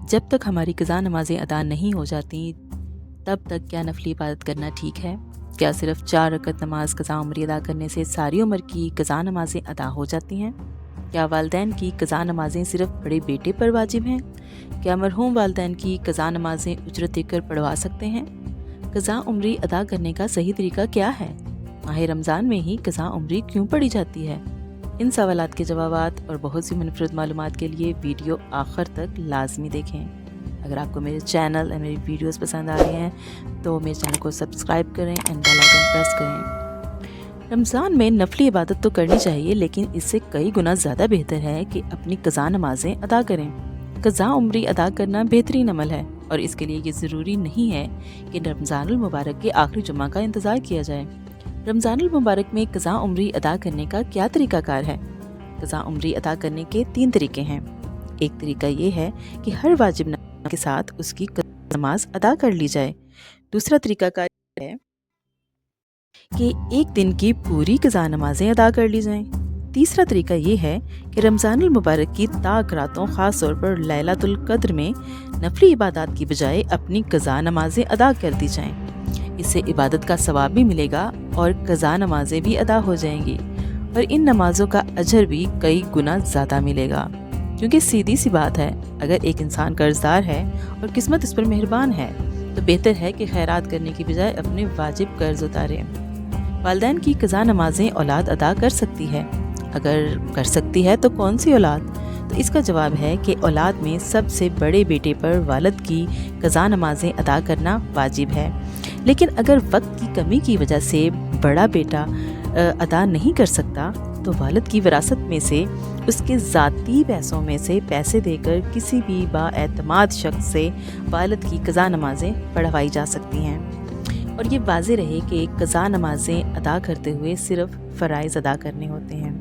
जब तक हमारी क़ज़ा नमाज़ें अदा नहीं हो जाती तब तक क्या नफली इबादत करना ठीक है? क्या सिर्फ 4 रकत नमाज क़ज़ा उम्री अदा करने से सारी उम्र की क़ज़ा नमाज़ें अदा हो जाती हैं? क्या वालिदैन की क़ज़ा नमाज़ें सिर्फ बड़े बेटे पर वाजिब हैं? क्या मरहूम वालिदैन की क़ज़ा नमाज़ें उजरत देकर पढ़वा सकते हैं? क़ज़ा उम्री अदा करने का सही तरीका क्या है? माह रमज़ान में ही क़ज़ा उम्री क्यों पढ़ी जाती है? इन सवालात के जवाबात और बहुत सी मुनफरद मालूमात के लिए वीडियो आखिर तक लाजमी देखें। अगर आपको मेरे चैनल और मेरी वीडियोस पसंद आ रही हैं तो मेरे चैनल को सब्सक्राइब करें एंड बेल आइकन प्रेस करें। रमज़ान में नफली इबादत तो करनी चाहिए, लेकिन इससे कई गुना ज़्यादा बेहतर है कि अपनी क़ज़ा नमाज़ें अदा करें। क़ज़ा उम्री अदा करना बेहतरीन अमल है और इसके लिए ये ज़रूरी नहीं है कि रमज़ानुल मुबारक के आखिरी जुम्मा का इंतज़ार किया जाए। रमज़ानुल मुबारक में क़ज़ा उम्री अदा करने का क्या तरीक़ाकार है? क़ज़ा उम्री अदा करने के 3 तरीके हैं। एक तरीका ये है कि हर वाजिब नमाज के साथ उसकी नमाज अदा कर ली जाए। दूसरा तरीक़ाकार है कि एक दिन की पूरी क़ज़ा नमाज़ें अदा कर ली जाएं। तीसरा तरीका ये है कि रमज़ानुल मुबारक की ताक रातों ख़ास तौर पर लैलतुल क़द्र में नफली इबादत की बजाय अपनी क़ज़ा नमाज़ें अदा कर दी जाएं। इससे इबादत का सवाब भी मिलेगा और क़ज़ा नमाज़ें भी अदा हो जाएंगी और इन नमाज़ों का अजर भी कई गुना ज़्यादा मिलेगा। क्योंकि सीधी सी बात है, अगर एक इंसान कर्जदार है और किस्मत इस पर मेहरबान है तो बेहतर है कि खैरात करने की बजाय अपने वाजिब कर्ज उतारे। वालिदैन की क़ज़ा नमाज़ें औलाद अदा कर सकती है। अगर कर सकती है तो कौन सी औलाद? तो इसका जवाब है कि औलाद में सबसे बड़े बेटे पर वालिद की क़ज़ा नमाज़ें अदा करना वाजिब है। लेकिन अगर वक्त की कमी की वजह से बड़ा बेटा अदा नहीं कर सकता तो वालिद की विरासत में से उसके ज़ाती पैसों में से पैसे देकर किसी भी बाएतमाद शख्स से वालिद की क़ज़ा नमाज़ें पढ़वाई जा सकती हैं। और ये वाज़ेह रहे कि क़ज़ा नमाज़ें अदा करते हुए सिर्फ फ़राइज़ अदा करने होते हैं,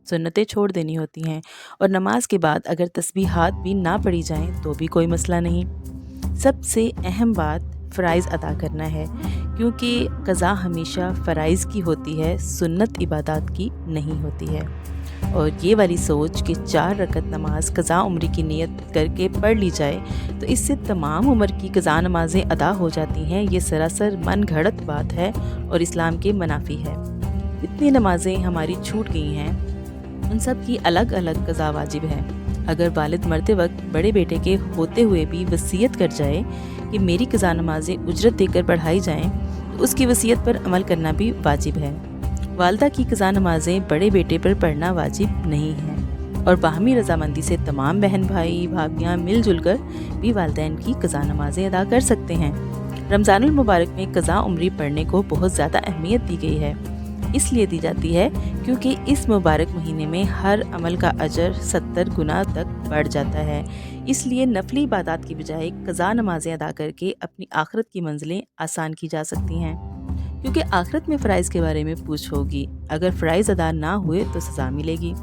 सुन्नतें छोड़ देनी होती हैं और नमाज के बाद अगर तस्बीहात भी ना पढ़ी जाएं तो भी कोई मसला नहीं। सबसे अहम बात फ़राइज़ अदा करना है, क्योंकि क़ज़ा हमेशा फ़राइज़ की होती है, सुन्नत इबादत की नहीं होती है। और ये वाली सोच कि 4 रकत नमाज क़ज़ा उम्री की नियत करके पढ़ ली जाए तो इससे तमाम उम्र की क़ज़ा नमाज़ें अदा हो जाती हैं, ये सरासर मन घड़त बात है और इस्लाम के मुनाफी है। इतनी नमाज़ें हमारी छूट गई हैं, उन सब की अलग अलग क़ज़ा वाजिब है। अगर वालिद मरते वक्त बड़े बेटे के होते हुए भी वसीयत कर जाए कि मेरी क़ज़ा नमाज़ें उजरत देकर पढ़ाई जाएं, तो उसकी वसीयत पर अमल करना भी वाजिब है। वालिदा की क़ज़ा नमाज़ें बड़े बेटे पर पढ़ना वाजिब नहीं है और बाहमी रजामंदी से तमाम बहन भाई भाभियाँ मिलजुल कर भी वालिदैन की क़ज़ा नमाज़ें अदा कर सकते हैं। रमज़ानुल मुबारक में क़ज़ा उम्री पढ़ने को बहुत ज़्यादा अहमियत दी गई है। इसलिए दी जाती है क्योंकि इस मुबारक महीने में हर अमल का अजर 70 गुना तक बढ़ जाता है। इसलिए नफली इबादत की बजाय क़ज़ा नमाज़ें अदा करके अपनी आखिरत की मंजिलें आसान की जा सकती हैं, क्योंकि आखिरत में फ़राइज़ के बारे में पूछ होगी। अगर फ़राइज़ अदा ना हुए तो सज़ा मिलेगी,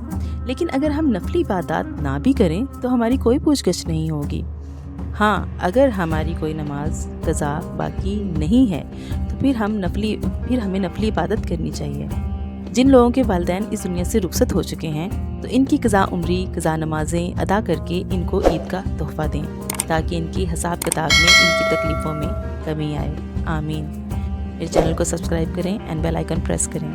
लेकिन अगर हम नफली इबादत ना भी करें तो हमारी कोई पूछगछ नहीं होगी। हाँ, अगर हमारी कोई नमाज क़ज़ा बाकी नहीं है तो फिर हमें नफली इबादत करनी चाहिए। जिन लोगों के वालिदैन इस दुनिया से रुखसत हो चुके हैं तो इनकी क़ज़ा उम्री क़ज़ा नमाज़ें अदा करके इनको ईद का तोहफ़ा दें, ताकि इनकी हिसाब किताब में इनकी तकलीफ़ों में कमी आए। आमीन। मेरे चैनल को सब्सक्राइब करें एंड बेल आइकन प्रेस करें।